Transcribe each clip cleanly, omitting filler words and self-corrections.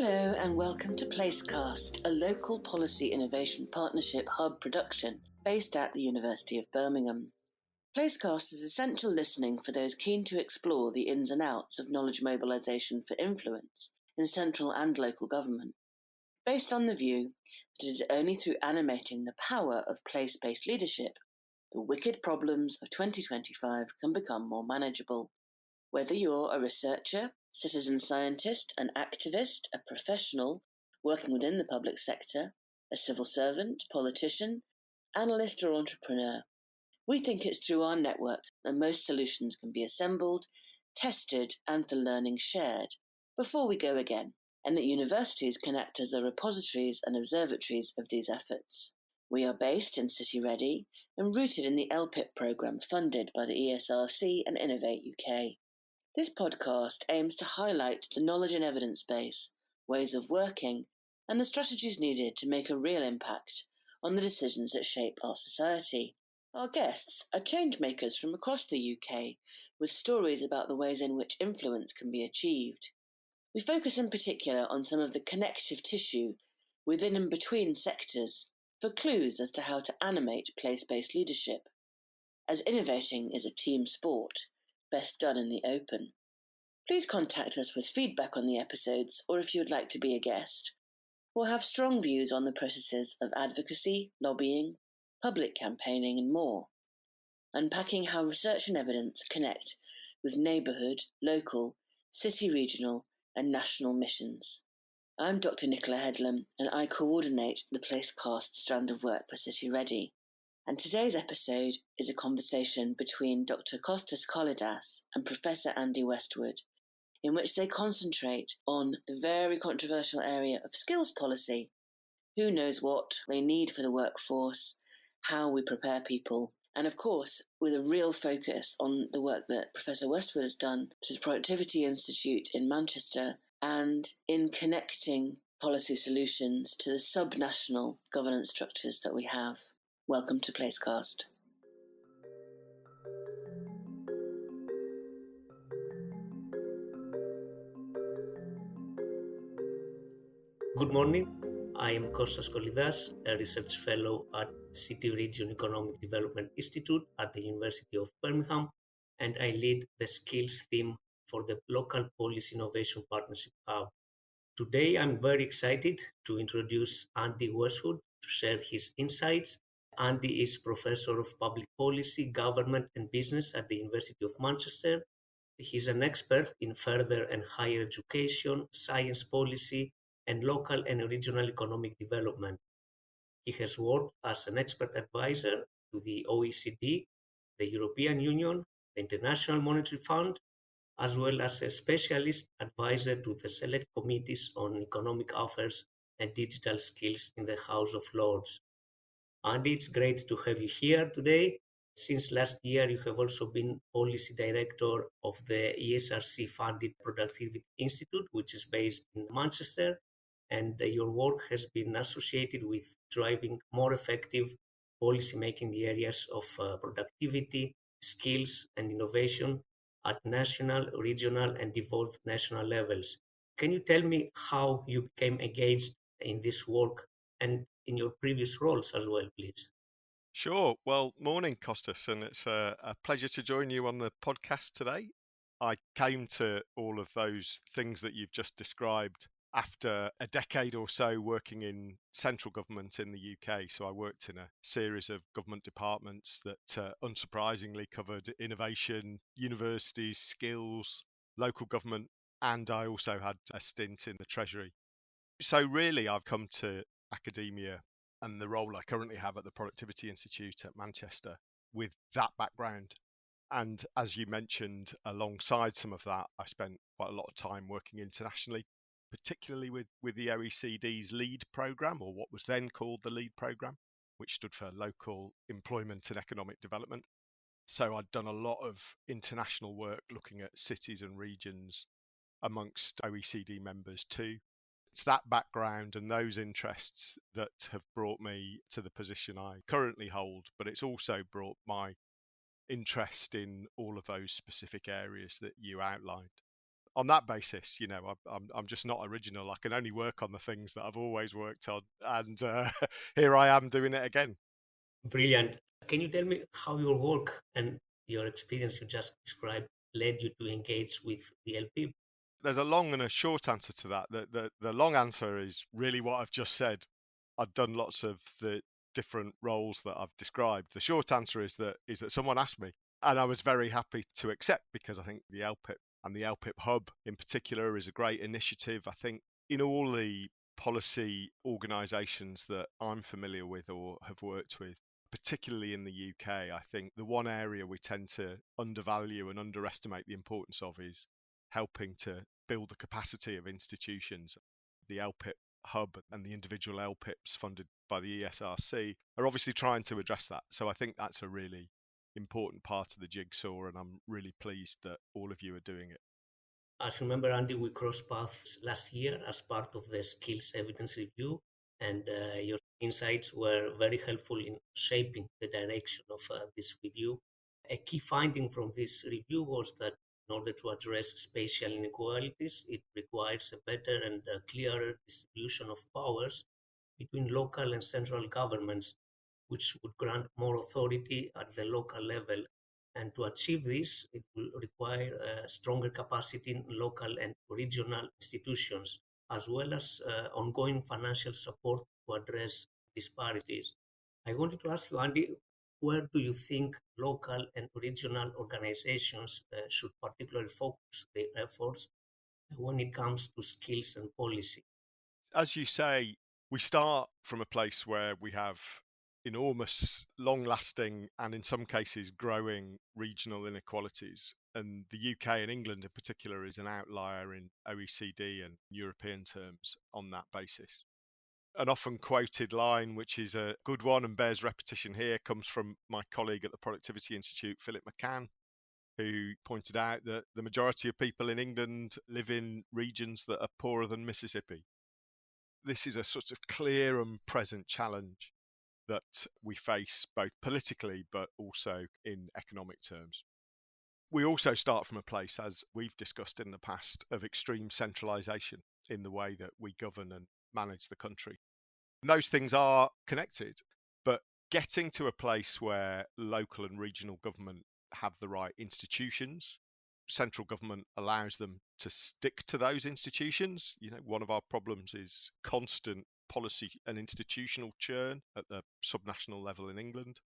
Hello and welcome to Placecast, a local policy innovation partnership hub production based at the University of Birmingham. Placecast is essential listening for those keen to explore the ins and outs of knowledge mobilisation for influence in central and local government, based on the view that it is only through animating the power of place-based leadership the wicked problems of 2025 can become more manageable. Whether you're a researcher, citizen scientist, an activist, a professional working within the public sector, a civil servant, politician, analyst or entrepreneur, we think it's through our network that most solutions can be assembled, tested and the learning shared before we go again, and that universities can act as the repositories and observatories of these efforts. We are based in City-REDI and rooted in the LPIP programme funded by the ESRC and Innovate UK. This podcast aims to highlight the knowledge and evidence base, ways of working, and the strategies needed to make a real impact on the decisions that shape our society. Our guests are change makers from across the UK with stories about the ways in which influence can be achieved. We focus in particular on some of the connective tissue within and between sectors for clues as to how to animate place-based leadership, as innovating is a team sport, best done in the open. Please contact us with feedback on the episodes, or if you would like to be a guest, or have strong views on the processes of advocacy, lobbying, public campaigning and more, unpacking how research and evidence connect with neighbourhood, local, city regional and national missions. I'm Dr. Nicola Headlam and I coordinate the Placecast strand of work for City-REDI. And today's episode is a conversation between Dr. Kostas Kollydas and Professor Andy Westwood, in which they concentrate on the very controversial area of skills policy. Who knows what they need for the workforce, how we prepare people, and of course, with a real focus on the work that Professor Westwood has done to the Productivity Institute in Manchester and in connecting policy solutions to the subnational governance structures that we have. Welcome to Placecast. Good morning. I am Kostas Kollydas, a research fellow at City-REDI Economic Development Institute at the University of Birmingham, and I lead the skills theme for the Local Policy Innovation Partnership Hub. Today, I'm very excited to introduce Andy Westwood to share his insights. Andy is Professor of Public Policy, Government and Business at the University of Manchester. He's an expert in further and higher education, science policy, and local and regional economic development. He has worked as an expert advisor to the OECD, the European Union, the International Monetary Fund, as well as a specialist advisor to the Select Committees on Economic Affairs and Digital Skills in the House of Lords. Andy, it's great to have you here today. Since last year, you have also been Policy Director of the ESRC-funded Productivity Institute, which is based in Manchester, and your work has been associated with driving more effective policymaking in the areas of productivity, skills, and innovation at national, regional, and devolved national levels. Can you tell me how you became engaged in this work and in your previous roles as well, please? Sure. Well, morning, Kostas, and it's a pleasure to join you on the podcast today. I came to all of those things that you've just described after a decade or so working in central government in the UK. So I worked in a series of government departments that unsurprisingly covered innovation, universities, skills, local government, and I also had a stint in the Treasury. So really, I've come to academia and the role I currently have at the Productivity Institute at Manchester with that background. And as you mentioned, alongside some of that, I spent quite a lot of time working internationally, particularly with the OECD's LEAD programme, or what was then called the LEAD programme, which stood for Local Employment and Economic Development. So I'd done a lot of international work looking at cities and regions amongst OECD members too. It's that background and those interests that have brought me to the position I currently hold, but it's also brought my interest in all of those specific areas that you outlined. on that basis, I'm just not original. I can only work on the things that I've always worked on, and here I am doing it again. Brilliant. Can you tell me how your work and your experience you just described led you to engage with the LPIP? There's a long and a short answer to that. The long answer is really what I've just said. I've done lots of the different roles that I've described. The short answer is that someone asked me, and I was very happy to accept, because I think the LPIP and the LPIP Hub in particular is a great initiative. I think in all the policy organisations that I'm familiar with or have worked with, particularly in the UK, I think the one area we tend to undervalue and underestimate the importance of is helping to build the capacity of institutions. The LPIP Hub and the individual LPIPs funded by the ESRC are obviously trying to address that. So I think that's a really important part of the jigsaw, and I'm really pleased that all of you are doing it. As you remember, Andy, we crossed paths last year as part of the Skills Evidence Review, and your insights were very helpful in shaping the direction of this review. A key finding from this review was that in order to address spatial inequalities, it requires a better and clearer distribution of powers between local and central governments, which would grant more authority at the local level. And to achieve this, it will require a stronger capacity in local and regional institutions, as well as ongoing financial support to address disparities. I wanted to ask you, Andy, where do you think local and regional organizations should particularly focus their efforts when it comes to skills and policy? As you say, we start from a place where we have enormous, long-lasting, and in some cases growing regional inequalities. And the UK and England in particular is an outlier in OECD and European terms on that basis. An often quoted line, which is a good one and bears repetition here, comes from my colleague at the Productivity Institute, Philip McCann, who pointed out that the majority of people in England live in regions that are poorer than Mississippi. This is a sort of clear and present challenge that we face both politically but also in economic terms. We also start from a place, as we've discussed in the past, of extreme centralisation in the way that we govern and manage the country. And those things are connected, but getting to a place where local and regional government have the right institutions, central government allows them to stick to those institutions. One of our problems is constant policy and institutional churn at the subnational level in England.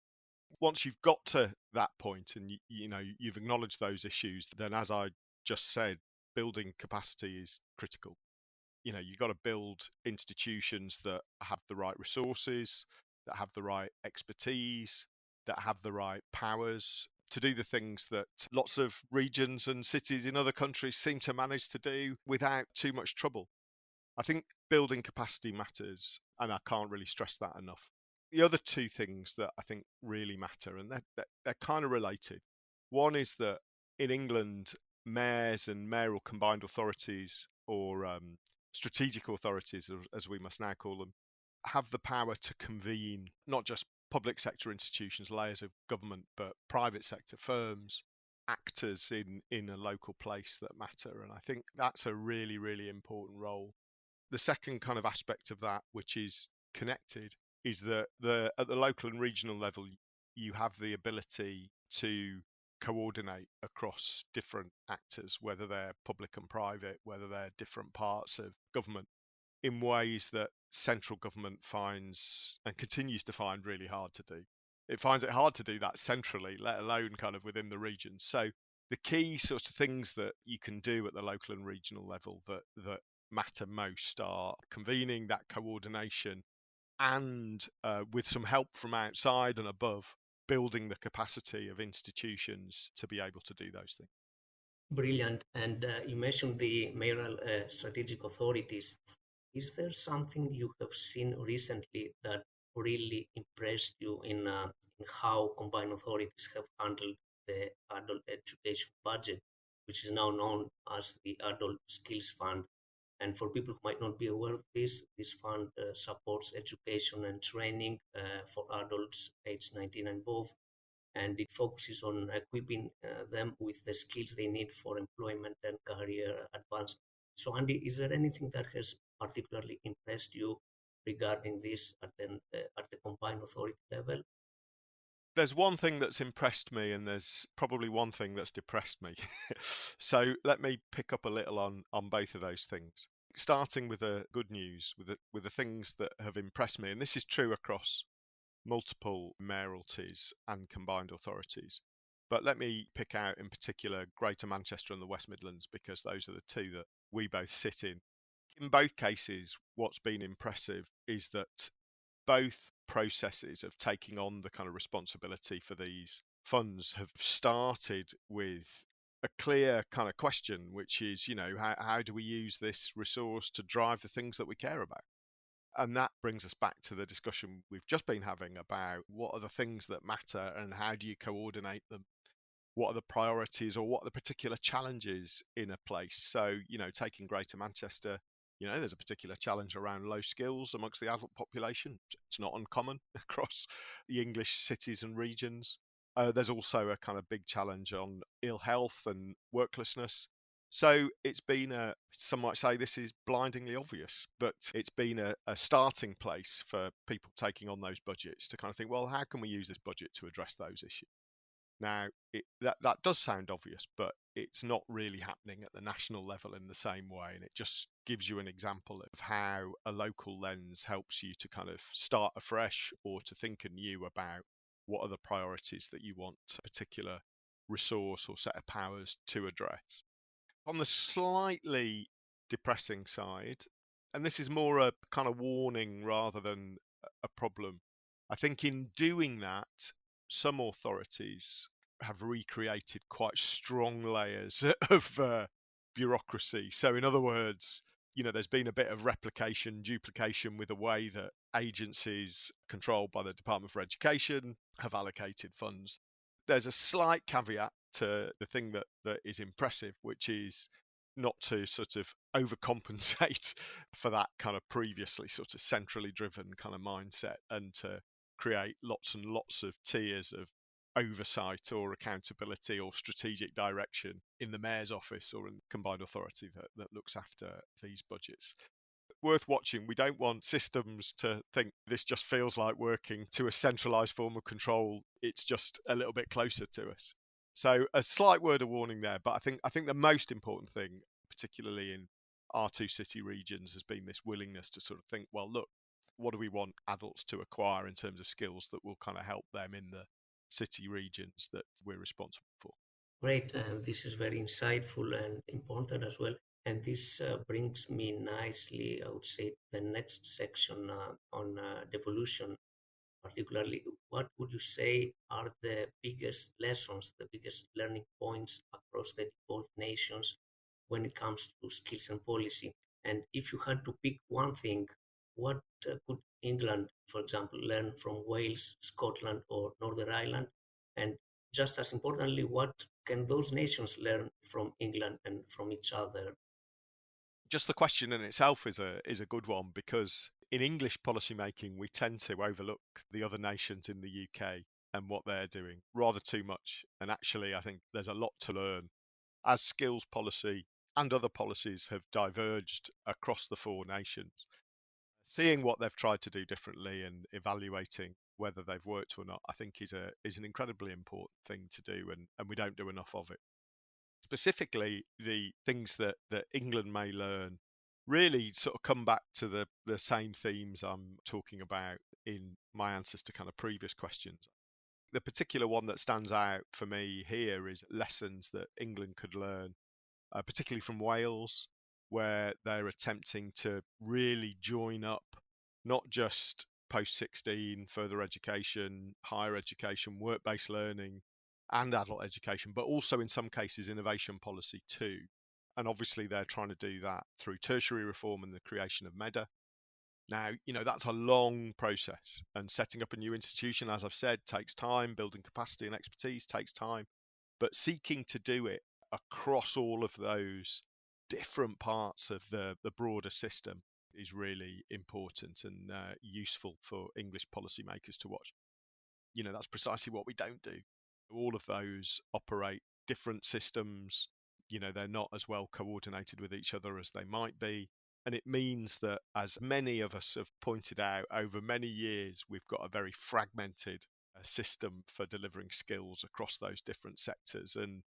Once you've got to that point and you've acknowledged those issues, then, as I just said, building capacity is critical. You've got to build institutions that have the right resources, that have the right expertise, that have the right powers to do the things that lots of regions and cities in other countries seem to manage to do without too much trouble. I think building capacity matters, and I can't really stress that enough. The other two things that I think really matter, and they're kind of related. One is that in England, mayors and mayoral combined authorities, or strategic authorities, as we must now call them, have the power to convene not just public sector institutions, layers of government, but private sector firms, actors in a local place that matter. And I think that's a really, really important role. The second kind of aspect of that, which is connected, is that at the local and regional level, you have the ability to coordinate across different actors, whether they're public and private, whether they're different parts of government, in ways that central government finds and continues to find really hard to do. It finds it hard to do that centrally, let alone kind of within the regions. So the key sort of things that you can do at the local and regional level that matter most are convening that coordination and with some help from outside and above, building the capacity of institutions to be able to do those things. Brilliant. And you mentioned the mayoral strategic authorities. Is there something you have seen recently that really impressed you in how combined authorities have handled the adult education budget, which is now known as the Adult Skills Fund? And for people who might not be aware of this fund supports education and training for adults aged 19 and above. and it focuses on equipping them with the skills they need for employment and career advancement. So, Andy, is there anything that has particularly impressed you regarding this at the combined authority level? There's one thing that's impressed me, and there's probably one thing that's depressed me. So let me pick up a little on both of those things. Starting with the good news, with the things that have impressed me, and this is true across multiple mayoralties and combined authorities. But let me pick out in particular Greater Manchester and the West Midlands, because those are the two that we both sit in. In both cases, what's been impressive is that both processes of taking on the kind of responsibility for these funds have started with a clear kind of question, which is, how do we use this resource to drive the things that we care about? And that brings us back to the discussion we've just been having about what are the things that matter and how do you coordinate them? What are the priorities, or what are the particular challenges in a place? So, taking Greater Manchester, there's a particular challenge around low skills amongst the adult population. It's not uncommon across the English cities and regions. There's also a kind of big challenge on ill health and worklessness. So it's been some might say this is blindingly obvious, but it's been a starting place for people taking on those budgets to kind of think, well, how can we use this budget to address those issues? Now, that does sound obvious, but it's not really happening at the national level in the same way. And it just gives you an example of how a local lens helps you to kind of start afresh or to think anew about what are the priorities that you want a particular resource or set of powers to address. On the slightly depressing side, and this is more a kind of warning rather than a problem, I think in doing that, some authorities have recreated quite strong layers of bureaucracy. So in other words, there's been a bit of replication, duplication with the way that agencies controlled by the Department for Education have allocated funds. There's a slight caveat to the thing that is impressive, which is not to sort of overcompensate for that kind of previously sort of centrally driven kind of mindset, and to create lots and lots of tiers of oversight or accountability or strategic direction in the mayor's office or in the combined authority that looks after these budgets. Worth watching. We don't want systems to think this just feels like working to a centralised form of control. It's just a little bit closer to us. So a slight word of warning there, but I think the most important thing, particularly in our two city regions, has been this willingness to sort of think, well, look, what do we want adults to acquire in terms of skills that will kind of help them in the city regions that we're responsible for? Great, and this is very insightful and important as well. And this brings me nicely, I would say, the next section on devolution. Particularly, what would you say are the biggest lessons, the biggest learning points across the devolved nations when it comes to skills and policy? And if you had to pick one thing, what could England, for example, learn from Wales, Scotland, or Northern Ireland? And just as importantly, what can those nations learn from England and from each other? Just the question in itself is a good one, because in English policymaking, we tend to overlook the other nations in the UK and what they're doing rather too much. And actually, I think there's a lot to learn as skills policy and other policies have diverged across the four nations. Seeing what they've tried to do differently and evaluating whether they've worked or not, I think is an incredibly important thing to do, and we don't do enough of it. Specifically, the things that England may learn really sort of come back to the same themes I'm talking about in my answers to kind of previous questions. The particular one that stands out for me here is lessons that England could learn, particularly from Wales, where they're attempting to really join up not just post-16, further education, higher education, work-based learning, and adult education, but also in some cases innovation policy too. And obviously they're trying to do that through tertiary reform and the creation of MEDA. Now, that's a long process, and setting up a new institution, as I've said, takes time. Building capacity and expertise takes time, but seeking to do it across all of those different parts of the broader system is really important and useful for English policymakers to watch. That's precisely what we don't do. All of those operate different systems. They're not as well coordinated with each other as they might be. And it means that, as many of us have pointed out over many years, we've got a very fragmented system for delivering skills across those different sectors. And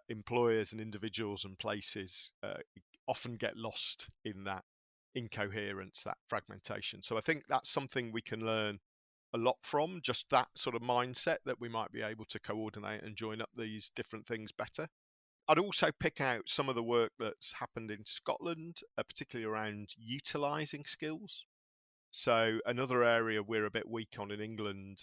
employers and individuals and places often get lost in that incoherence, that fragmentation. So I think that's something we can learn a lot from, just that sort of mindset that we might be able to coordinate and join up these different things better. I'd also pick out some of the work that's happened in Scotland, particularly around utilising skills. So another area we're a bit weak on in England,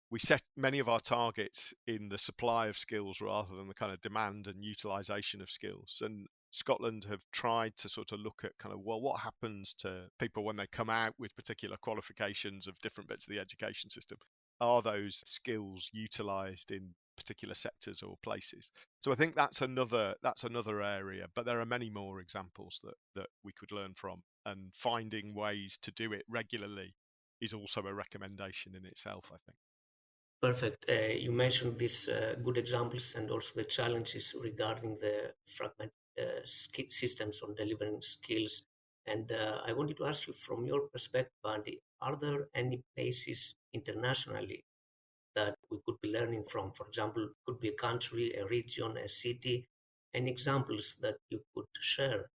we set many of our targets in the supply of skills rather than the kind of demand and utilisation of skills. And Scotland have tried to sort of look at kind of, well, what happens to people when they come out with particular qualifications of different bits of the education system? Are those skills utilised in particular sectors or places? So I think that's another area, but there are many more examples that we could learn from, and finding ways to do it regularly is also a recommendation in itself, I think. Perfect. You mentioned these good examples and also the challenges regarding the fragmented systems on delivering skills. And I wanted to ask you, from your perspective, Andy, are there any places internationally that we could be learning from? For example, it could be a country, a region, a city. Any examples that you could share?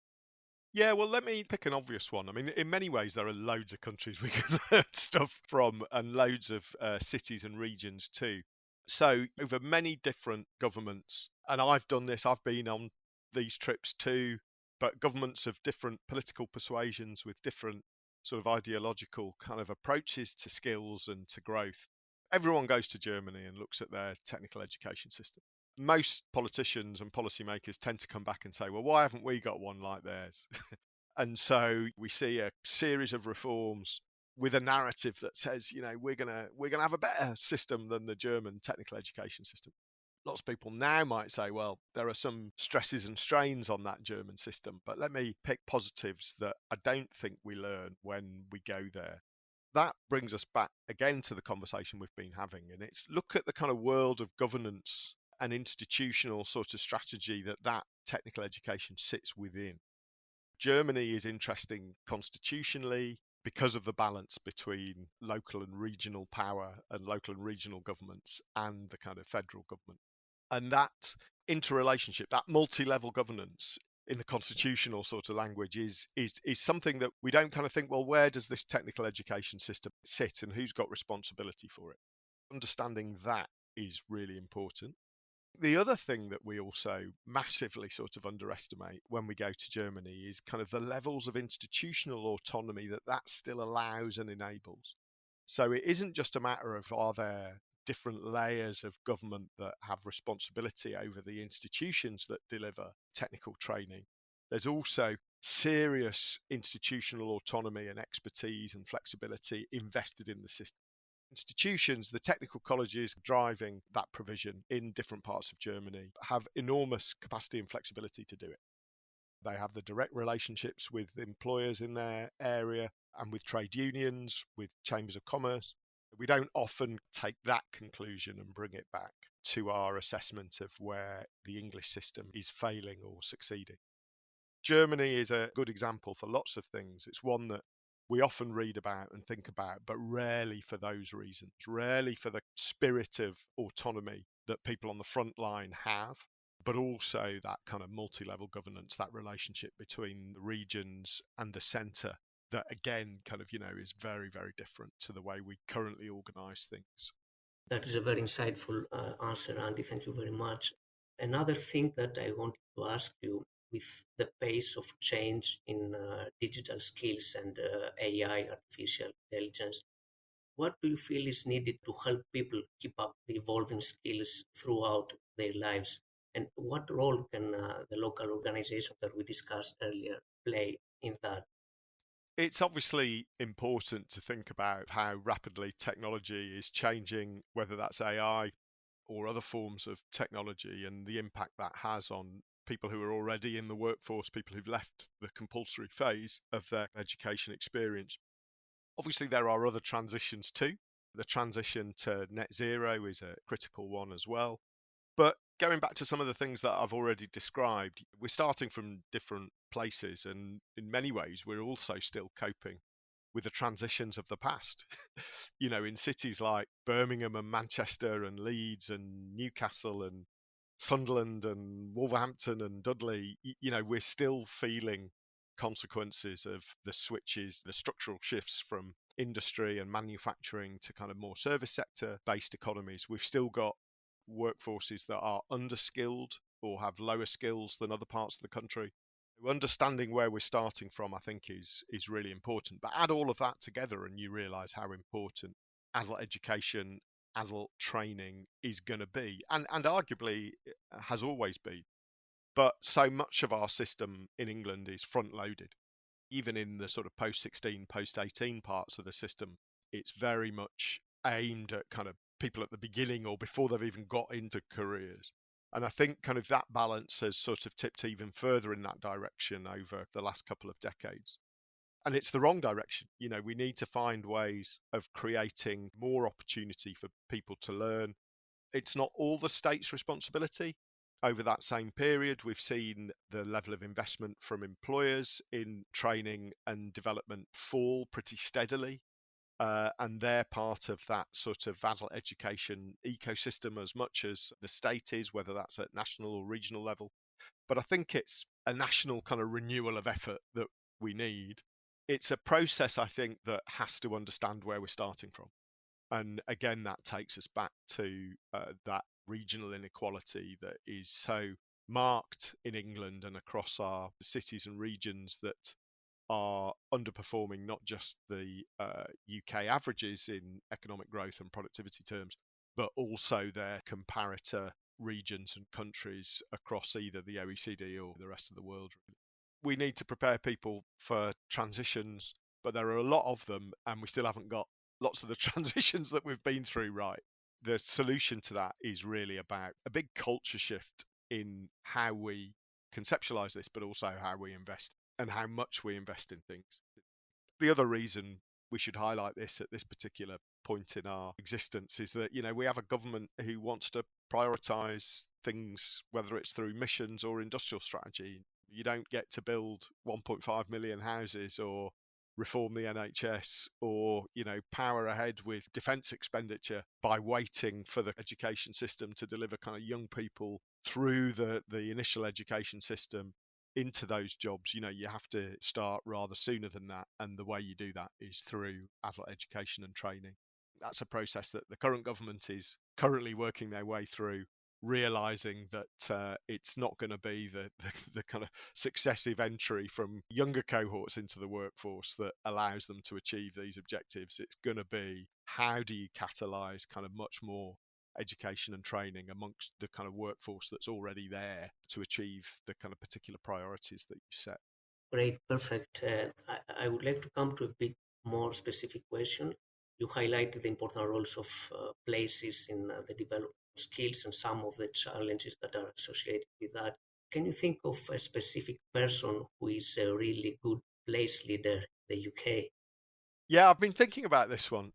Yeah, well, let me pick an obvious one. I mean, in many ways, there are loads of countries we can learn stuff from, and loads of cities and regions too. So over many different governments, and I've done this, I've been on these trips too, but governments of different political persuasions with different sort of ideological kind of approaches to skills and to growth. Everyone goes to Germany and looks at their technical education system. Most politicians and policymakers tend to come back and say, well, why haven't we got one like theirs? And so we see a series of reforms with a narrative that says, we're gonna have a better system than the German technical education system. Lots of people now might say, well, there are some stresses and strains on that German system, but let me pick positives that I don't think we learn when we go there. That brings us back again to the conversation we've been having, and it's look at the kind of world of governance and institutional sort of strategy that technical education sits within. Germany is interesting constitutionally because of the balance between local and regional power and local and regional governments and the kind of federal government. And that interrelationship, that multi-level governance in the constitutional sort of language is something that we don't kind of think, well, where does this technical education system sit and who's got responsibility for it? Understanding that is really important. The other thing that we also massively sort of underestimate when we go to Germany is kind of the levels of institutional autonomy that still allows and enables. So it isn't just a matter of, are there different layers of government that have responsibility over the institutions that deliver technical training. There's also serious institutional autonomy and expertise and flexibility invested in the system. Institutions, the technical colleges driving that provision in different parts of Germany, have enormous capacity and flexibility to do it. They have the direct relationships with employers in their area and with trade unions, with chambers of commerce. We don't often take that conclusion and bring it back to our assessment of where the English system is failing or succeeding. Germany is a good example for lots of things. It's one that we often read about and think about, but rarely for those reasons, rarely for the spirit of autonomy that people on the front line have, but also that kind of multi-level governance, that relationship between the regions and the centre that, again, kind of, is very, very different to the way we currently organise things. That is a very insightful answer, Andy. Thank you very much. Another thing that I wanted to ask you, with the pace of change in digital skills and AI, artificial intelligence, what do you feel is needed to help people keep up the evolving skills throughout their lives? And what role can the local organization that we discussed earlier play in that? It's obviously important to think about how rapidly technology is changing, whether that's AI or other forms of technology, and the impact that has on people who are already in the workforce, people who've left the compulsory phase of their education experience. Obviously, there are other transitions too. The transition to net zero is a critical one as well. But going back to some of the things that I've already described, we're starting from different places, and in many ways, we're also still coping with the transitions of the past. In cities like Birmingham and Manchester and Leeds and Newcastle and Sunderland and Wolverhampton and Dudley, we're still feeling consequences of the switches, the structural shifts from industry and manufacturing to kind of more service sector based economies. We've still got workforces that are underskilled or have lower skills than other parts of the country. Understanding where we're starting from, I think, is really important. But add all of that together and you realise how important adult education, adult training is going to be, and arguably has always been. But so much of our system in England is front-loaded. Even in the sort of post-16, post-18 parts of the system, it's very much aimed at kind of people at the beginning or before they've even got into careers. And I think kind of that balance has sort of tipped even further in that direction over the last couple of decades. And it's the wrong direction. We need to find ways of creating more opportunity for people to learn. It's not all the state's responsibility. Over that same period, we've seen the level of investment from employers in training and development fall pretty steadily. And they're part of that sort of adult education ecosystem as much as the state is, whether that's at national or regional level. But I think it's a national kind of renewal of effort that we need. It's a process, I think, that has to understand where we're starting from. And again, that takes us back to that regional inequality that is so marked in England and across our cities and regions that are underperforming not just the UK averages in economic growth and productivity terms, but also their comparator regions and countries across either the OECD or the rest of the world. We need to prepare people for transitions, but there are a lot of them, and we still haven't got lots of the transitions that we've been through right. The solution to that is really about a big culture shift in how we conceptualize this, but also how we invest and how much we invest in things. The other reason we should highlight this at this particular point in our existence is that, we have a government who wants to prioritize things, whether it's through missions or industrial strategy. You don't get to build 1.5 million houses or reform the NHS or, power ahead with defence expenditure by waiting for the education system to deliver kind of young people through the initial education system into those jobs. You have to start rather sooner than that. And the way you do that is through adult education and training. That's a process that the current government is currently working their way through, realizing that it's not going to be the kind of successive entry from younger cohorts into the workforce that allows them to achieve these objectives. It's going to be, how do you catalyze kind of much more education and training amongst the kind of workforce that's already there to achieve the kind of particular priorities that you set. Great, perfect. I would like to come to a bit more specific question. You highlighted the important roles of places in the development of skills and some of the challenges that are associated with that. Can you think of a specific person who is a really good place leader in the UK? Yeah, I've been thinking about this one.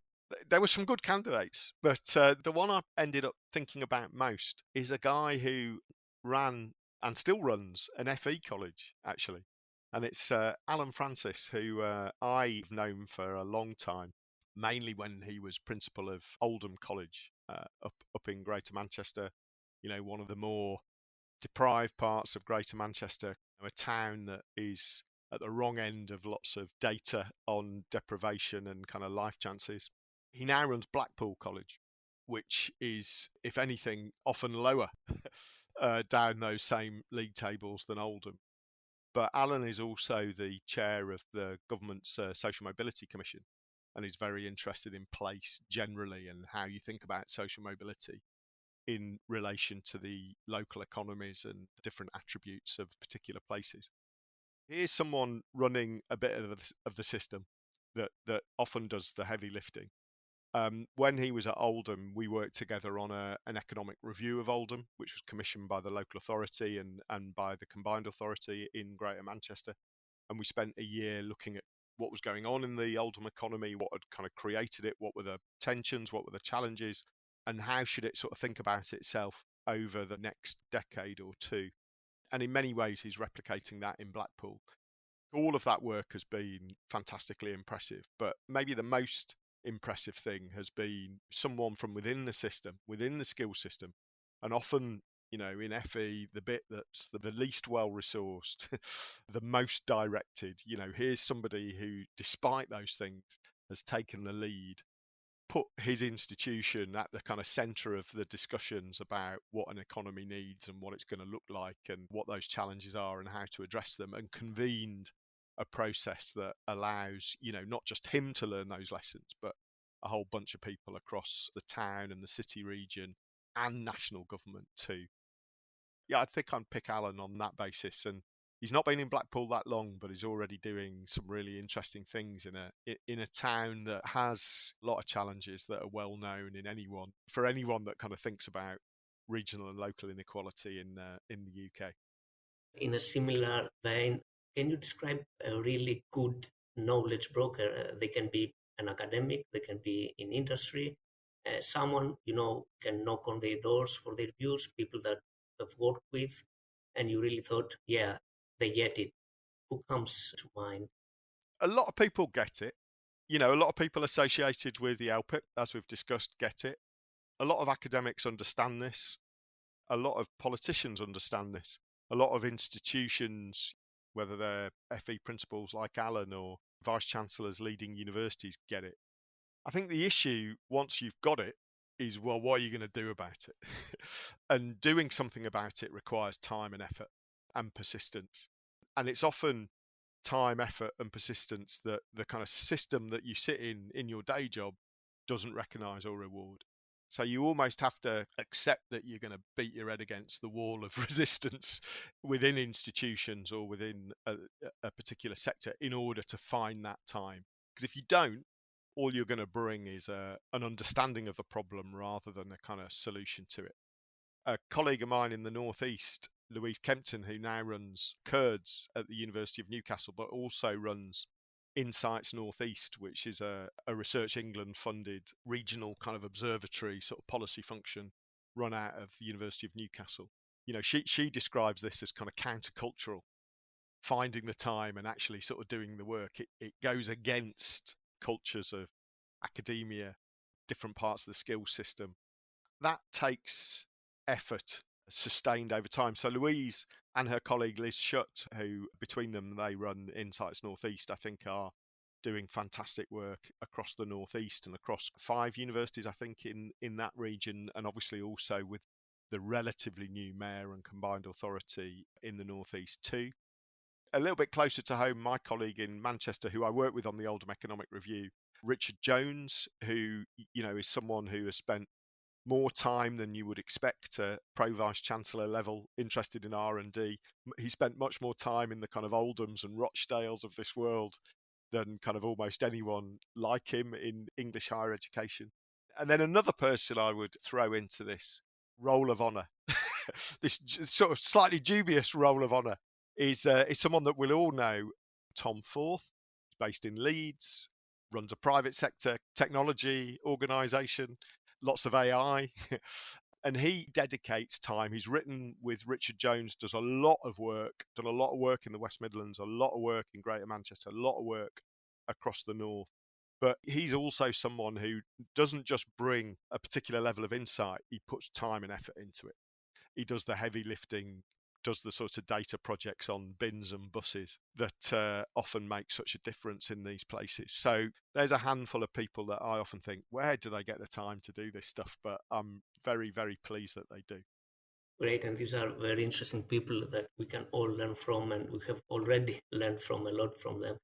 There were some good candidates, but the one I ended up thinking about most is a guy who ran and still runs an FE college, actually. And it's Alan Francis, who I've known for a long time, mainly when he was principal of Oldham College up in Greater Manchester, one of the more deprived parts of Greater Manchester, a town that is at the wrong end of lots of data on deprivation and kind of life chances. He now runs Blackpool College, which is, if anything, often lower down those same league tables than Oldham. But Alan is also the chair of the government's Social Mobility Commission, and is very interested in place generally and how you think about social mobility in relation to the local economies and different attributes of particular places. Here's someone running a bit of the system that often does the heavy lifting. When he was at Oldham, we worked together on an economic review of Oldham, which was commissioned by the local authority and by the combined authority in Greater Manchester. And we spent a year looking at what was going on in the Oldham economy, what had kind of created it, what were the tensions, what were the challenges, and how should it sort of think about itself over the next decade or two. And in many ways, he's replicating that in Blackpool. All of that work has been fantastically impressive, but maybe the most impressive thing has been someone from within the system, within the skill system, and often, you know, in FE, the bit that's the least well-resourced, the most directed, you know, here's somebody who, despite those things, has taken the lead, put his institution at the kind of centre of the discussions about what an economy needs and what it's going to look like and what those challenges are and how to address them, and convened a process that allows, you know, not just him to learn those lessons, but a whole bunch of people across the town and the city region and national government too. Yeah, I think I'd pick Alan on that basis. And he's not been in Blackpool that long, but he's already doing some really interesting things in a town that has a lot of challenges that are well known for anyone that kind of thinks about regional and local inequality in the UK. In a similar vein, can you describe a really good knowledge broker? They can be an academic, they can be in industry, someone, you know, can knock on their doors for their views, people that have worked with, and you really thought, yeah, they get it. Who comes to mind? A lot of people get it. You know, a lot of people associated with the LPIP, as we've discussed, get it. A lot of academics understand this. A lot of politicians understand this. A lot of institutions, whether they're FE principals like Alan or vice-chancellors leading universities, get it. I think the issue, once you've got it, is, well, what are you going to do about it? And doing something about it requires time and effort and persistence. And it's often time, effort, and persistence that the kind of system that you sit in your day job doesn't recognise or reward. So you almost have to accept that you're going to beat your head against the wall of resistance within institutions or within a particular sector in order to find that time. Because if you don't, all you're going to bring is an understanding of the problem rather than a kind of solution to it. A colleague of mine in the Northeast, Louise Kempton, who now runs Kurds at the University of Newcastle, but also runs Insights Northeast, which is a Research England funded regional kind of observatory sort of policy function run out of the University of Newcastle. You know, she describes this as kind of countercultural, finding the time and actually sort of doing the work. It goes against cultures of academia, different parts of the skills system. That takes effort sustained over time. So Louise and her colleague Liz Shutt, who between them they run Insights Northeast, I think are doing fantastic work across the Northeast and across 5 universities, I think, in that region, and obviously also with the relatively new mayor and combined authority in the Northeast too. A little bit closer to home, my colleague in Manchester, who I work with on the Oldham Economic Review, Richard Jones, who, you know, is someone who has spent more time than you would expect at Pro-Vice-Chancellor level interested in R&D. He spent much more time in the kind of Oldhams and Rochdales of this world than kind of almost anyone like him in English higher education. And then another person I would throw into this roll of honour, this sort of slightly dubious roll of honour, is someone that we'll all know, Tom Forth. He's based in Leeds, runs a private sector technology organisation, lots of AI, and he dedicates time. He's written with Richard Jones, does a lot of work, done a lot of work in the West Midlands, a lot of work in Greater Manchester, a lot of work across the north. But he's also someone who doesn't just bring a particular level of insight, he puts time and effort into it. He does the heavy lifting, does the sort of data projects on bins and buses that often make such a difference in these places. So there's a handful of people that I often think, where do they get the time to do this stuff? But I'm very, very pleased that they do. Great, and these are very interesting people that we can all learn from, and we have already learned from a lot from them.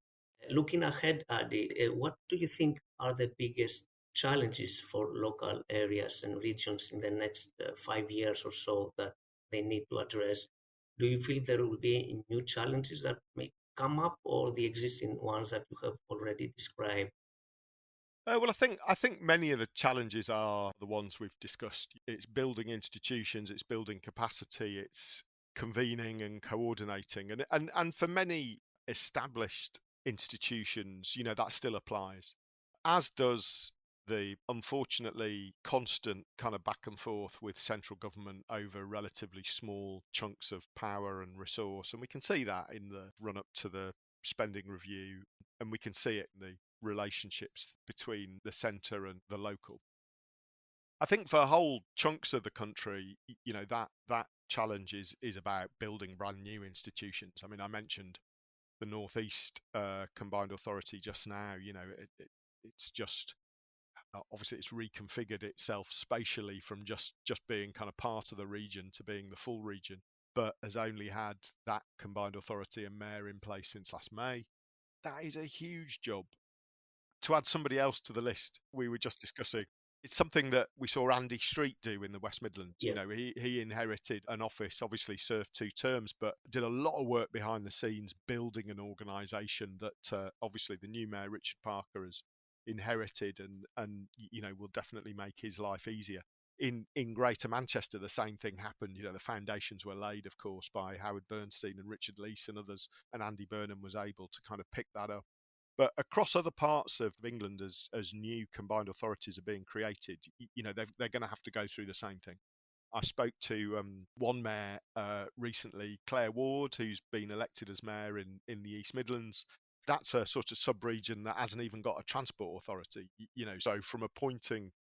Looking ahead, Adi, what do you think are the biggest challenges for local areas and regions in the next 5 years or so that they need to address? Do you feel there will be new challenges that may come up, or the existing ones that you have already described? Well, I think many of the challenges are the ones we've discussed. It's building institutions, it's building capacity, it's convening and coordinating, and for many established institutions, that still applies, as does the unfortunately constant kind of back and forth with central government over relatively small chunks of power and resource. And we can see that in the run up to the spending review, and we can see it in the relationships between the centre and the local. I think for whole chunks of the country, that challenge is about building brand new institutions. I mean, I mentioned the Northeast Combined Authority just now. It's just obviously it's reconfigured itself spatially from just being kind of part of the region to being the full region, but has only had that combined authority and mayor in place since last May. That is a huge job. To add somebody else to the list, we were just discussing, it's something that we saw Andy Street do in the West Midlands. Yeah. He inherited an office, obviously served 2 terms, but did a lot of work behind the scenes building an organisation that obviously the new mayor, Richard Parker, has inherited and will definitely make his life easier. In Greater Manchester, the same thing happened. The foundations were laid, of course, by Howard Bernstein and Richard Leese and others, and Andy Burnham was able to kind of pick that up. But across other parts of England, as new combined authorities are being created, they're going to have to go through the same thing. I spoke to one mayor recently, Claire Ward, who's been elected as mayor in the East Midlands. That's a sort of sub-region that hasn't even got a transport authority. So from appointing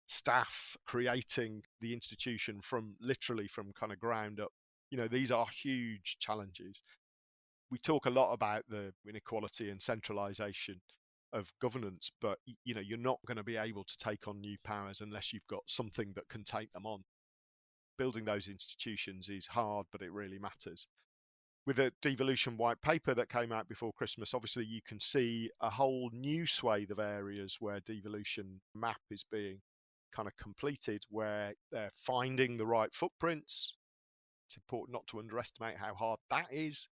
staff, creating the institution from kind of ground up, these are huge challenges. We talk a lot about the inequality and centralisation of governance, but you're not going to be able to take on new powers unless you've got something that can take them on. Building those institutions is hard, but it really matters. With a devolution white paper that came out before Christmas, obviously you can see a whole new swathe of areas where devolution map is being kind of completed, where they're finding the right footprints. It's important not to underestimate how hard that is.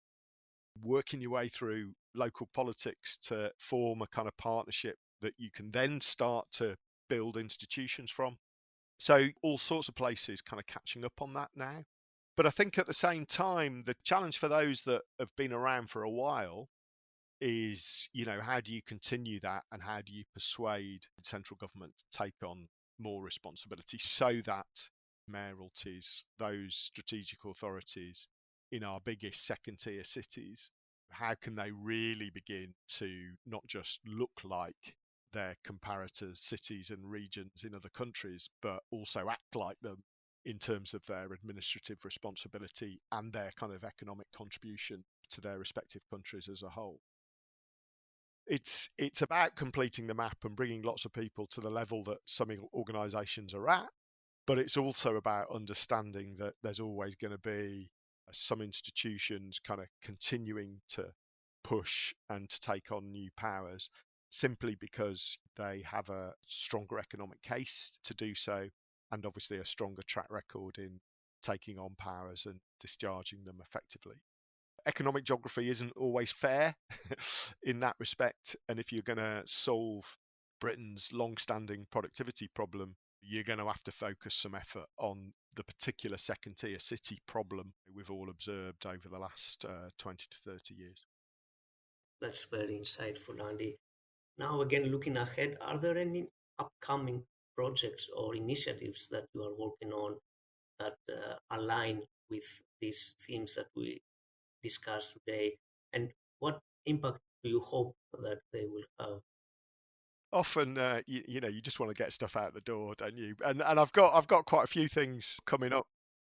Working your way through local politics to form a kind of partnership that you can then start to build institutions from. So all sorts of places kind of catching up on that now. But I think at the same time, the challenge for those that have been around for a while is, how do you continue that and how do you persuade central government to take on more responsibility so that mayoralties, those strategic authorities in our biggest second tier cities, how can they really begin to not just look like their comparators, cities and regions in other countries, but also act like them in terms of their administrative responsibility and their kind of economic contribution to their respective countries as a whole. It's about completing the map and bringing lots of people to the level that some organisations are at, but it's also about understanding that there's always going to be some institutions kind of continuing to push and to take on new powers simply because they have a stronger economic case to do so, and obviously a stronger track record in taking on powers and discharging them effectively. Economic geography isn't always fair in that respect, and if you're going to solve Britain's long-standing productivity problem, you're going to have to focus some effort on the particular second-tier city problem we've all observed over the last 20 to 30 years. That's very insightful, Andy. Now, again, looking ahead, are there any upcoming projects or initiatives that you are working on that align with these themes that we discussed today? And what impact do you hope that they will have? Often, you just want to get stuff out the door, don't you? And I've got quite a few things coming up.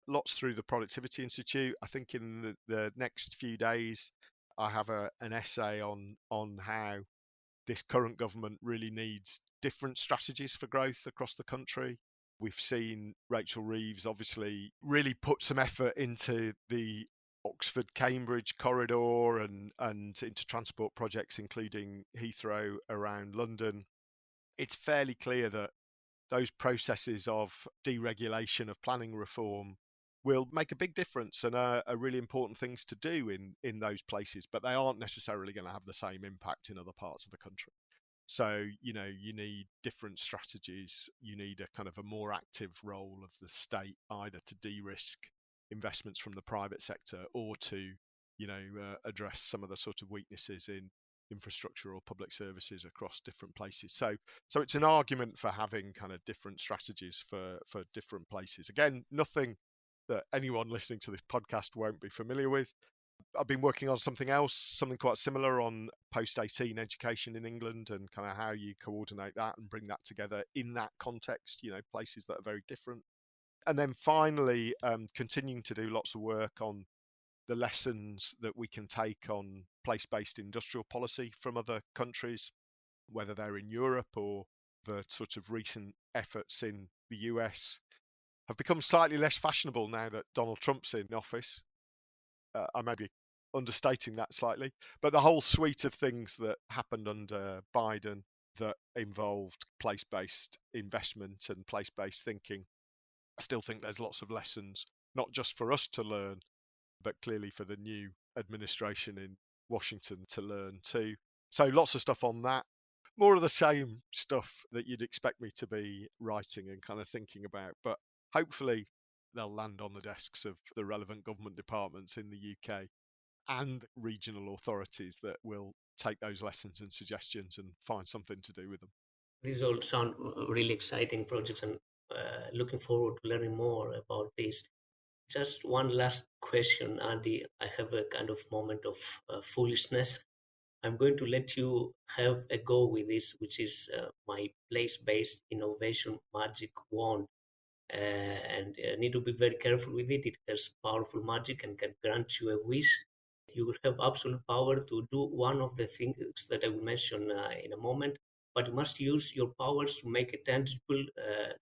Lots through the Productivity Institute. I think in the next few days, I have an essay on how this current government really needs different strategies for growth across the country. We've seen Rachel Reeves obviously really put some effort into the Oxford-Cambridge corridor and into transport projects, including Heathrow around London. It's fairly clear that those processes of deregulation, of planning reform, will make a big difference and are really important things to do in those places, but they aren't necessarily going to have the same impact in other parts of the country. So, you need different strategies. You need a kind of a more active role of the state, either to de-risk investments from the private sector or to, address some of the sort of weaknesses in infrastructure or public services across different places. So it's an argument for having kind of different strategies for different places. Again, nothing that anyone listening to this podcast won't be familiar with. I've been working on something else, something quite similar on post-18 education in England, and kind of how you coordinate that and bring that together in that context, places that are very different. And then finally, continuing to do lots of work on the lessons that we can take on place-based industrial policy from other countries, whether they're in Europe or the sort of recent efforts in the US have become slightly less fashionable now that Donald Trump's in office. I may be understating that slightly, but the whole suite of things that happened under Biden that involved place-based investment and place-based thinking, I still think there's lots of lessons, not just for us to learn, but clearly for the new administration in Washington to learn too. So lots of stuff on that. More of the same stuff that you'd expect me to be writing and kind of thinking about, but hopefully they'll land on the desks of the relevant government departments in the UK and regional authorities that will take those lessons and suggestions and find something to do with them. These all sound really exciting projects, and looking forward to learning more about this. Just one last question, Andy. I have a kind of moment of foolishness. I'm going to let you have a go with this, which is my place-based innovation magic wand. And need to be very careful with it. It has powerful magic and can grant you a wish. You will have absolute power to do one of the things that I will mention in a moment, but you must use your powers to make a tangible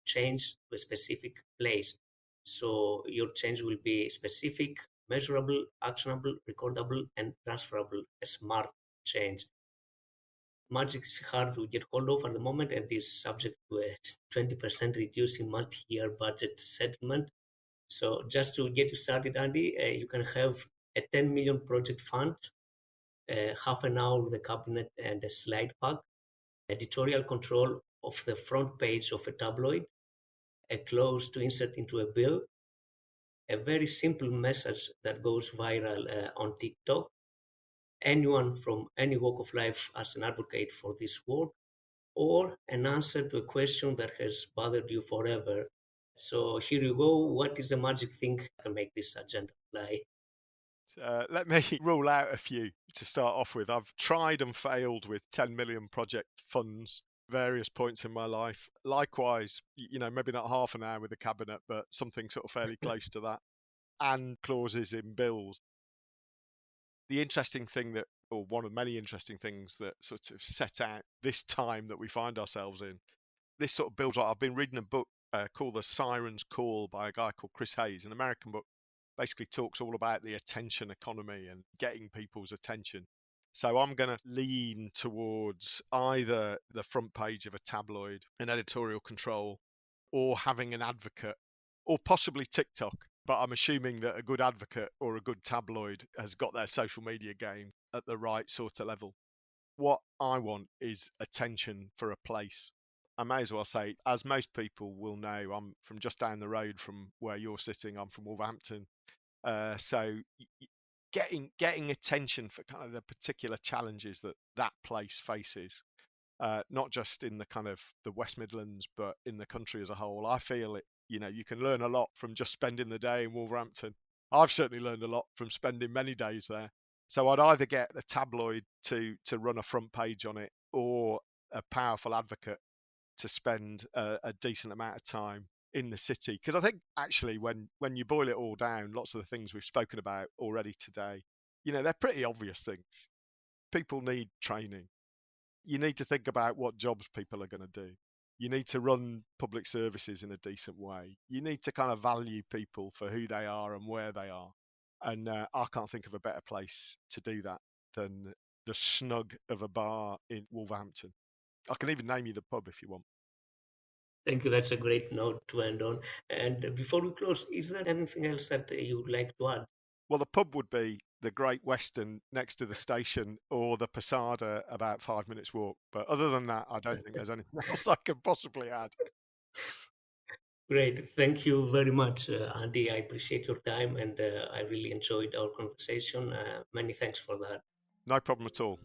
change to a specific place. So your change will be specific, measurable, actionable, recordable, and transferable, a smart change. Magic is hard to get hold of at the moment and is subject to a 20% reduce in multi-year budget settlement. So just to get you started, Andy, you can have a 10 million project fund, half an hour with the cabinet and a slide pack, editorial control of the front page of a tabloid, a clause to insert into a bill, a very simple message that goes viral on TikTok, anyone from any walk of life as an advocate for this work, or an answer to a question that has bothered you forever. So here you go. What is the magic thing that can make this agenda fly? Let me rule out a few to start off with. I've tried and failed with 10 million project funds various points in my life. Likewise, maybe not half an hour with the cabinet, but something sort of fairly close to that, and clauses in bills. The interesting thing or one of many interesting things that sort of set out this time that we find ourselves in, this sort of builds up. I've been reading a book called The Siren's Call by a guy called Chris Hayes, an American book, basically talks all about the attention economy and getting people's attention. So I'm going to lean towards either the front page of a tabloid, an editorial control, or having an advocate, or possibly TikTok. But I'm assuming that a good advocate or a good tabloid has got their social media game at the right sort of level. What I want is attention for a place. I may as well say, as most people will know, I'm from just down the road from where you're sitting. I'm from Wolverhampton. So getting attention for kind of the particular challenges that place faces, not just in the kind of the West Midlands, but in the country as a whole. I feel it. You can learn a lot from just spending the day in Wolverhampton. I've certainly learned a lot from spending many days there. So I'd either get the tabloid to run a front page on it, or a powerful advocate to spend a decent amount of time in the city. Because I think actually when you boil it all down, lots of the things we've spoken about already today, they're pretty obvious things. People need training. You need to think about what jobs people are going to do. You need to run public services in a decent way. You need to kind of value people for who they are and where they are. And I can't think of a better place to do that than the snug of a bar in Wolverhampton. I can even name you the pub if you want. Thank you. That's a great note to end on. And before we close, is there anything else that you would like to add? Well, the pub would be the Great Western next to the station, or the Posada about 5 minutes walk. But other than that, I don't think there's anything else I could possibly add. Great. Thank you very much, Andy. I appreciate your time, and I really enjoyed our conversation. Many thanks for that. No problem at all.